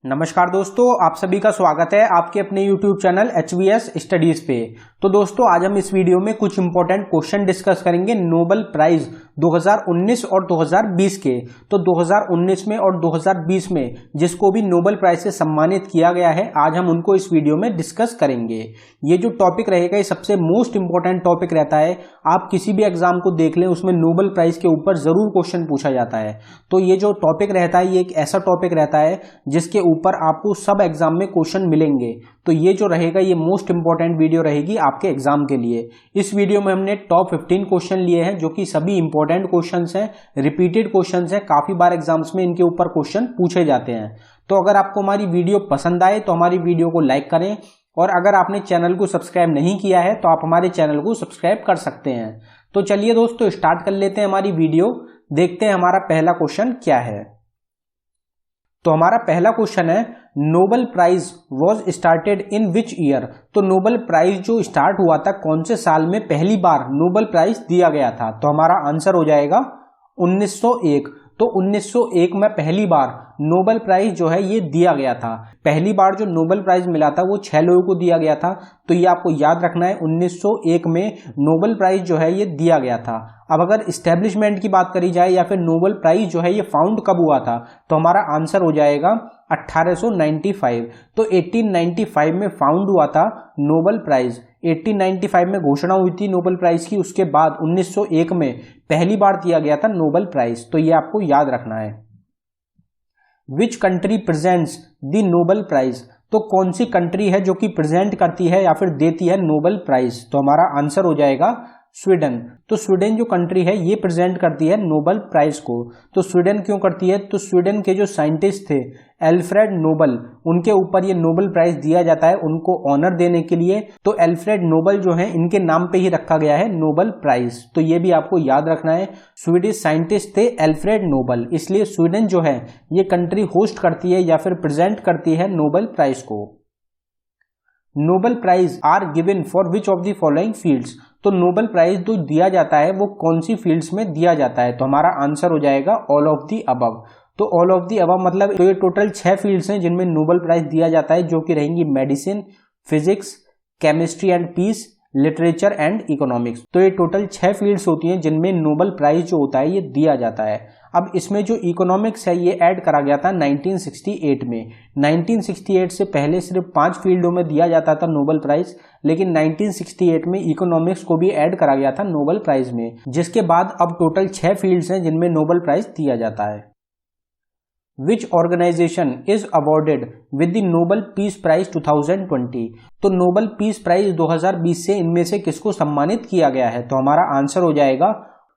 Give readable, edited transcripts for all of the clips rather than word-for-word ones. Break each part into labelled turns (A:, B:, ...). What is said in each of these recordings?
A: नमस्कार दोस्तों, आप सभी का स्वागत है आपके अपने YouTube चैनल HVS स्टडीज पे। तो दोस्तों आज हम इस वीडियो में कुछ इंपॉर्टेंट क्वेश्चन डिस्कस करेंगे नोबेल प्राइज 2019 और 2020 के। तो 2019 में और 2020 में जिसको भी नोबेल प्राइज से सम्मानित किया गया है, आज हम उनको इस वीडियो में डिस्कस करेंगे। ये जो टॉपिक रहेगा ये सबसे मोस्ट इंपॉर्टेंट टॉपिक रहता है। आप किसी भी एग्जाम को देख लें, उसमें नोबेल प्राइज के ऊपर जरूर क्वेश्चन पूछा जाता है। तो ये जो टॉपिक रहता है ये एक ऐसा टॉपिक रहता है जिसके ऊपर आपको सब एग्जाम में क्वेश्चन मिलेंगे। तो ये जो रहेगा ये मोस्ट इंपॉर्टेंट वीडियो रहेगी आपके एग्जाम के लिए। इस वीडियो में हमने टॉप 15 क्वेश्चन लिए हैं जो कि सभी इंपॉर्टेंट क्वेश्चंस हैं, रिपीटेड क्वेश्चंस हैं, काफी बार एग्जाम्स में इनके ऊपर क्वेश्चन पूछे जाते हैं। तो अगर आपको हमारी वीडियो पसंद आए तो हमारी वीडियो को लाइक करें, और अगर आपने चैनल को सब्सक्राइब नहीं किया है तो आप हमारे चैनल को सब्सक्राइब कर सकते हैं। तो चलिए दोस्तों स्टार्ट कर लेते हैं हमारी वीडियो। देखते हैं हमारा पहला क्वेश्चन क्या है। तो हमारा पहला क्वेश्चन है Nobel prize was started in which year. तो नोबेल प्राइज जो स्टार्ट हुआ था कौन से साल में पहली बार नोबेल प्राइज दिया गया था। तो हमारा आंसर हो जाएगा 1901। तो 1901 में पहली बार नोबेल प्राइज जो है ये दिया गया था। पहली बार जो नोबेल प्राइज मिला था वो 6 लोगों को दिया गया था। तो ये आपको याद रखना है, 1901 में नोबेल प्राइज जो है ये दिया गया था। अब अगर इस्टेब्लिशमेंट की बात करी जाए या फिर नोबेल प्राइज जो है ये फाउंड कब हुआ था, तो हमारा आंसर हो जाएगा 1895। तो 1895 में फाउंड हुआ था नोबेल प्राइज। 1895 में घोषणा हुई थी नोबेल प्राइज की, उसके बाद 1901 में पहली बार दिया गया था नोबेल प्राइज। तो ये आपको याद रखना है। Which country presents the Nobel prize. तो कौन सी कंट्री है जो कि प्रेजेंट करती है या फिर देती है नोबेल प्राइज। तो हमारा आंसर हो जाएगा स्वीडन। तो स्वीडन जो कंट्री है ये प्रेजेंट करती है नोबेल प्राइज को। तो स्वीडन क्यों करती है, तो स्वीडन के जो साइंटिस्ट थे एल्फ्रेड नोबेल, उनके ऊपर ये नोबेल प्राइज दिया जाता है उनको ऑनर देने के लिए। तो एल्फ्रेड नोबेल जो है इनके नाम पे ही रखा गया है नोबेल प्राइज। तो ये भी आपको याद रखना है, स्वीडिश साइंटिस्ट थे एल्फ्रेड नोबेल, इसलिए स्वीडन जो है ये कंट्री होस्ट करती है या फिर प्रेजेंट करती है नोबेल प्राइज को। Nobel prize are given for which of the following fields. तो नोबेल प्राइज जो दिया जाता है वो कौन सी फील्ड्स में दिया जाता है। तो हमारा आंसर हो जाएगा ऑल ऑफ द अबव। तो ऑल ऑफ द अबव मतलब तो ये टोटल 6 फील्ड्स हैं जिनमें नोबेल प्राइज दिया जाता है, जो कि रहेंगी medicine, physics, chemistry and peace, literature and economics. तो ये टोटल 6 फील्ड्स होती हैं जिनमें नोबेल प्राइज जो होता है ये दिया जाता है। अब इसमें जो इकोनॉमिक्स है ये ऐड करा गया था 1968 में। 1968 से पहले सिर्फ 5 फील्डों में दिया जाता था नोबेल प्राइज, लेकिन 1968 में इकोनॉमिक्स को भी ऐड करा गया था नोबेल प्राइज में, जिसके बाद अब टोटल 6 फील्ड्स हैं जिनमें नोबेल प्राइज दिया जाता है। Which organization is awarded with the Nobel Peace Prize 2020। तो नोबेल पीस प्राइज 2020 से इनमें से किसको सम्मानित किया गया है। तो हमारा आंसर हो जाएगा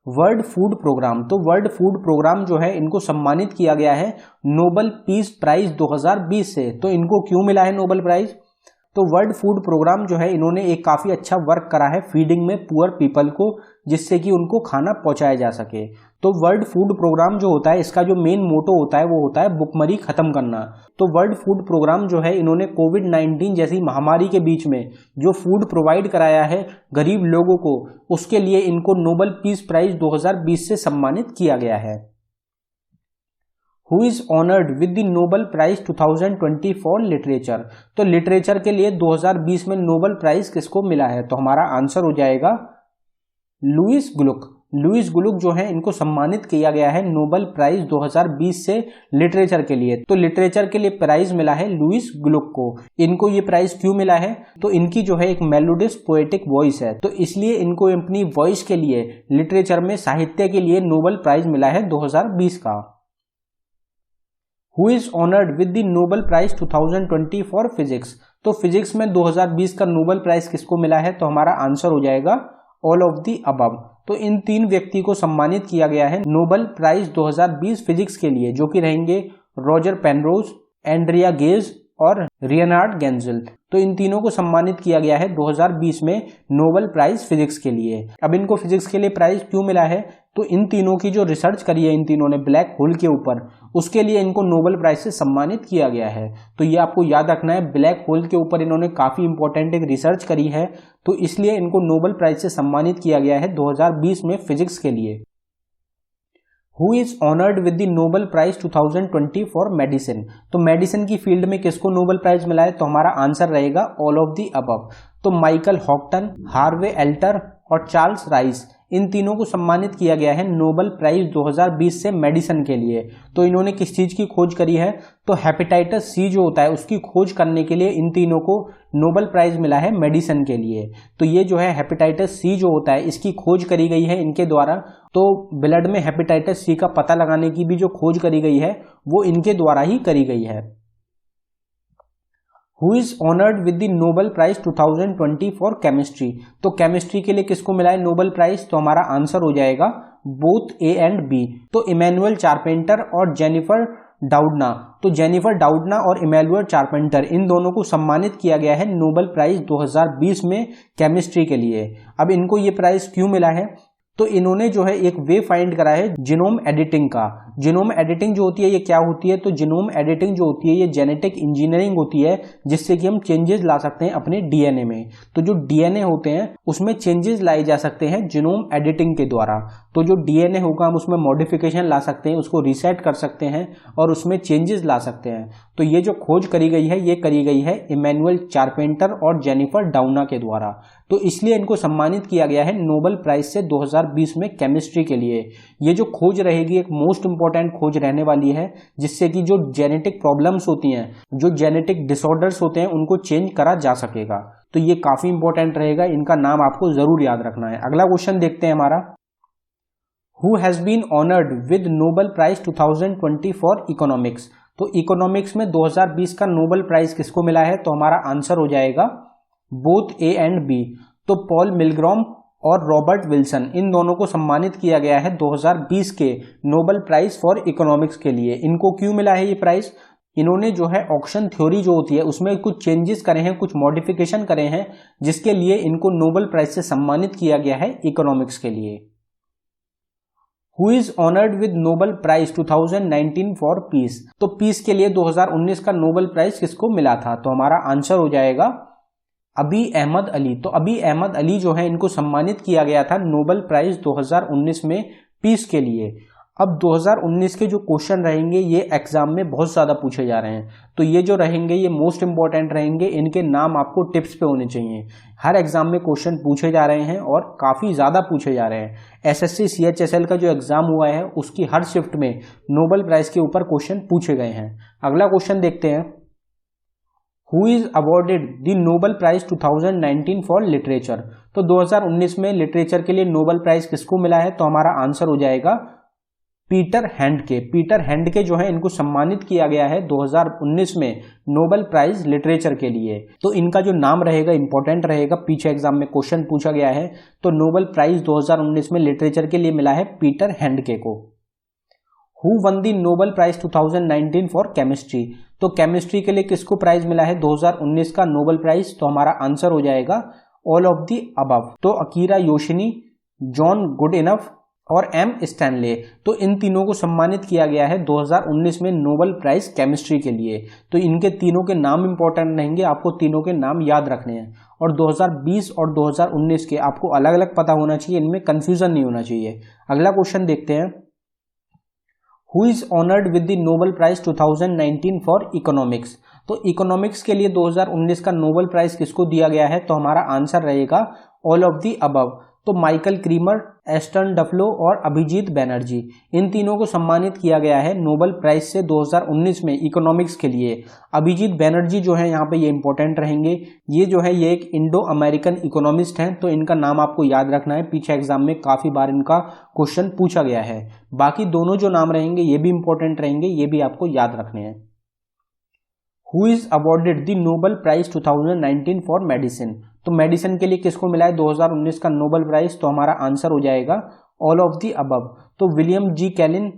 A: वर्ल्ड फूड प्रोग्राम। तो वर्ल्ड फूड प्रोग्राम जो है इनको सम्मानित किया गया है नोबेल पीस प्राइज 2020 से। तो इनको क्यों मिला है नोबेल प्राइज, तो वर्ल्ड फूड प्रोग्राम जो है इन्होंने एक काफी अच्छा वर्क करा है फीडिंग में पुअर पीपल को, जिससे कि उनको खाना पहुंचाया जा सके। तो वर्ल्ड फूड प्रोग्राम जो होता है इसका जो मेन मोटो होता है वो होता है भुखमरी खत्म करना। तो वर्ल्ड फूड प्रोग्राम जो है इन्होंने कोविड-19 जैसी महामारी के बीच में जो फूड प्रोवाइड कराया है गरीब लोगों को, उसके लिए इनको नोबेल पीस प्राइज 2020 से सम्मानित किया गया है। Who is honored with the Nobel Prize 2020 for Literature। तो लिटरेचर के लिए 2020 में नोबेल प्राइज किसको मिला है। तो हमारा आंसर हो जाएगा लुइस ग्लुक। लुइस ग्लुक जो है इनको सम्मानित किया गया है नोबेल प्राइज 2020 से लिटरेचर के लिए। तो लिटरेचर के लिए प्राइज मिला है लुइस ग्लुक को। इनको ये प्राइज क्यों मिला है, तो इनकी जो है एक मेलोडियस पोएटिक वॉइस है, तो इसलिए इनको अपनी वॉइस के लिए लिटरेचर में साहित्य के लिए नोबेल प्राइज मिला है 2020 का। Who is honored with the Nobel Prize 2020 for Physics। तो फिजिक्स में 2020 का नोबेल प्राइज किसको मिला है। तो हमारा आंसर हो जाएगा ऑल ऑफ द अबव। तो इन 3 व्यक्ति को सम्मानित किया गया है नोबेल प्राइज 2020 फिजिक्स के लिए, जो कि रहेंगे रॉजर पेनरोज, एंड्रिया गेज और रियनार्ड गेंजल। तो इन तीनों को सम्मानित किया गया है 2020 में नोबेल प्राइज फिजिक्स के लिए। अब इनको फिजिक्स के लिए प्राइज क्यों मिला है, तो इन तीनों की जो रिसर्च करी है इन तीनों ने ब्लैक होल के ऊपर, उसके लिए इनको नोबेल प्राइज से सम्मानित किया गया है। तो ये आपको याद रखना है, ब्लैक होल के ऊपर इन्होंने काफी इंपॉर्टेंट एक रिसर्च करी है, तो इसलिए इनको नोबेल प्राइज से सम्मानित किया गया है 2020 में फिजिक्स के लिए। Who is honoured with the Nobel prize 2020 for medicine. तो मेडिसिन की फील्ड में किसको नोबेल प्राइज मिला है, तो हमारा आंसर रहेगा ऑल ऑफ द अबव। तो माइकल हॉक्टन, हार्वे एल्टर और चार्ल्स राइस, इन तीनों को सम्मानित किया गया है नोबेल प्राइज 2020 से मेडिसिन के लिए। तो इन्होंने किस चीज की खोज करी है, तो हेपेटाइटिस सी जो होता है उसकी खोज करने के लिए इन तीनों को नोबेल प्राइज मिला है मेडिसिन के लिए। तो ये जो है हेपेटाइटिस सी जो होता है इसकी खोज करी गई है इनके द्वारा। तो ब्लड में हेपेटाइटिस सी का पता लगाने की भी जो खोज करी गई है वो इनके द्वारा ही करी गई है। Who is honoured with the Nobel prize 2020 for chemistry. तो केमिस्ट्री के लिए किसको मिला है नोबेल प्राइज, तो हमारा आंसर हो जाएगा बोथ ए एंड बी। तो इमैनुअल चार्पेंटर और जेनिफर डाउडना, तो जेनिफर डाउडना और इमैनुअल चार्पेंटर इन दोनों को सम्मानित किया गया है नोबेल प्राइज 2020 में केमिस्ट्री के लिए। अब इनको ये प्राइज क्यों मिला है, तो इन्होंने जो है एक वे फाइंड करा है जीनोम एडिटिंग का। जीनोम एडिटिंग जो होती है ये क्या होती है, तो जीनोम एडिटिंग जो होती है ये जेनेटिक इंजीनियरिंग होती है जिससे कि हम चेंजेस ला सकते हैं अपने डीएनए में। तो जो डीएनए होते हैं उसमें चेंजेस लाए जा सकते हैं जीनोम एडिटिंग के द्वारा। तो जो डीएनए होगा हम उसमें मॉडिफिकेशन ला सकते हैं, उसको रीसेट कर सकते हैं और उसमें चेंजेस ला सकते हैं। तो ये जो खोज करी गई है ये करी गई है इमैनुअल चार्पेंटर और जेनिफर डाउना के द्वारा। तो इसलिए इनको सम्मानित किया गया है नोबेल प्राइज से 2020 में केमिस्ट्री के लिए। ये जो खोज रहेगी एक मोस्ट इंपॉर्टेंट खोज रहने वाली है जिससे कि जो जेनेटिक प्रॉब्लम्स होती हैं, जो जेनेटिक डिसऑर्डर्स होते हैं उनको चेंज करा जा सकेगा। तो ये काफी इंपॉर्टेंट रहेगा, इनका नाम आपको जरूर याद रखना है। अगला क्वेश्चन देखते हैं हमारा, who has been honoured with Nobel prize 2020 for economics. तो इकोनॉमिक्स में 2020 का नोबेल प्राइज किसको मिला है, तो हमारा आंसर हो जाएगा बोथ ए एंड बी। तो पॉल मिलग्रॉम और रॉबर्ट विल्सन इन दोनों को सम्मानित किया गया है 2020 के नोबेल प्राइज फॉर इकोनॉमिक्स के लिए। इनको क्यों मिला है ये प्राइज, इन्होंने जो है ऑक्शन थ्योरी जो होती है उसमें कुछ चेंजेस करे हैं, कुछ मॉडिफिकेशन करे हैं जिसके लिए इनको नोबेल प्राइज से सम्मानित किया गया है इकोनॉमिक्स के लिए। Who is honoured with Nobel prize 2019 for peace. तो पीस के लिए 2019 का नोबेल प्राइज किसको मिला था, तो हमारा आंसर हो जाएगा अबी अहमद अली। तो अबी अहमद अली जो है इनको सम्मानित किया गया था नोबेल प्राइज 2019 में पीस के लिए। अब 2019 के जो क्वेश्चन रहेंगे ये एग्जाम में बहुत ज़्यादा पूछे जा रहे हैं, तो ये जो रहेंगे ये मोस्ट इंपॉर्टेंट रहेंगे, इनके नाम आपको टिप्स पे होने चाहिए। हर एग्जाम में क्वेश्चन पूछे जा रहे हैं और काफ़ी ज़्यादा पूछे जा रहे हैं। एसएससी CHSL का जो एग्जाम हुआ है उसकी हर शिफ्ट में नोबेल प्राइज के ऊपर क्वेश्चन पूछे गए हैं। अगला क्वेश्चन देखते हैं, who is awarded the Nobel prize 2019 for literature. तो 2019 में लिटरेचर के लिए नोबेल प्राइज किसको मिला है, तो हमारा आंसर हो जाएगा पीटर हैंडके। पीटर हैंडके जो है इनको सम्मानित किया गया है 2019 में नोबेल प्राइज लिटरेचर के लिए। तो इनका जो नाम रहेगा इंपॉर्टेंट रहेगा, पीछे एग्जाम में क्वेश्चन पूछा गया है। तो नोबेल प्राइज 2019 में लिटरेचर के लिए मिला है पीटर हैंडके को। Who won the Nobel prize 2019 for chemistry. तो केमिस्ट्री के लिए किसको प्राइज मिला है 2019 का नोबेल प्राइज, तो हमारा आंसर हो जाएगा ऑल ऑफ द अबव। तो अकीरा योशिनी, जॉन गुडइनफ और एम स्टैनले, तो इन तीनों को सम्मानित किया गया है 2019 में नोबेल प्राइज केमिस्ट्री के लिए। तो इनके तीनों के नाम इंपॉर्टेंट रहेंगे, आपको तीनों के नाम याद रखने हैं। और 2020 और 2019 के आपको अलग अलग पता होना चाहिए, इनमें कंफ्यूजन नहीं होना चाहिए। अगला क्वेश्चन देखते हैं, who is honoured with the Nobel prize 2019 for economics. तो इकोनॉमिक्स के लिए 2019 का नोबेल प्राइज किसको दिया गया है, तो हमारा आंसर रहेगा ऑल ऑफ द अबव। तो माइकल क्रीमर, एस्टन डफलो और अभिजीत बैनर्जी, इन तीनों को सम्मानित किया गया है नोबेल प्राइज से 2019 में इकोनॉमिक्स के लिए। अभिजीत बैनर्जी जो है यहाँ पे ये इंपॉर्टेंट रहेंगे, ये जो है ये एक इंडो अमेरिकन इकोनॉमिस्ट हैं, तो इनका नाम आपको याद रखना है, पीछे एग्जाम में काफी बार इनका क्वेश्चन पूछा गया है। बाकी दोनों जो नाम रहेंगे ये भी इंपॉर्टेंट रहेंगे, ये भी आपको याद रखने हैं। Who is awarded the Nobel prize 2019 for medicine. तो मेडिसिन के लिए किसको मिला है 2019 का नोबेल प्राइज, तो हमारा आंसर हो जाएगा ऑल ऑफ द अबव। तो विलियम जी कैलिन,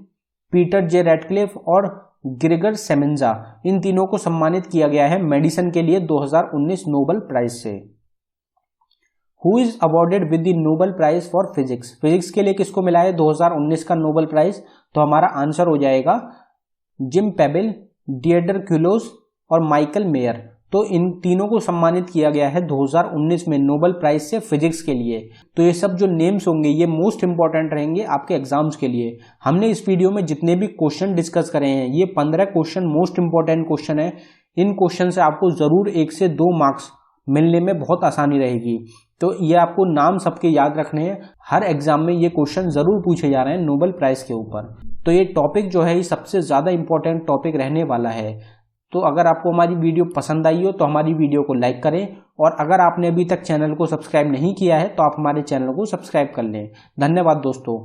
A: पीटर जे रैटक्लिफ और ग्रेगर सेमेंजा, इन तीनों को सम्मानित किया गया है मेडिसिन के लिए 2019 नोबेल प्राइज से। Who is awarded with the Nobel prize for physics. Physics के लिए किसको मिला है 2019 का नोबेल प्राइज, तो हमारा आंसर हो जाएगा जिम पेबल, डिएडर क्यूलोस और माइकल मेयर। तो तो इन तीनों को सम्मानित किया गया है 2019 में नोबेल प्राइज से फिजिक्स के लिए। तो ये सब जो नेम्स होंगे ये मोस्ट इंपॉर्टेंट रहेंगे आपके एग्जाम्स के लिए। हमने इस वीडियो में जितने भी क्वेश्चन डिस्कस करे हैं ये 15 क्वेश्चन मोस्ट इंपॉर्टेंट क्वेश्चन है। इन क्वेश्चन से आपको जरूर 1 से 2 मार्क्स मिलने में बहुत आसानी रहेगी। तो ये आपको नाम सबके याद रखने हैं, हर एग्जाम में ये क्वेश्चन जरूर पूछे जा रहे हैं नोबेल प्राइज के ऊपर। तो ये टॉपिक जो है ये सबसे ज्यादा इंपॉर्टेंट टॉपिक रहने वाला है। तो अगर आपको हमारी वीडियो पसंद आई हो तो हमारी वीडियो को लाइक करें, और अगर आपने अभी तक चैनल को सब्सक्राइब नहीं किया है तो आप हमारे चैनल को सब्सक्राइब कर लें। धन्यवाद दोस्तों।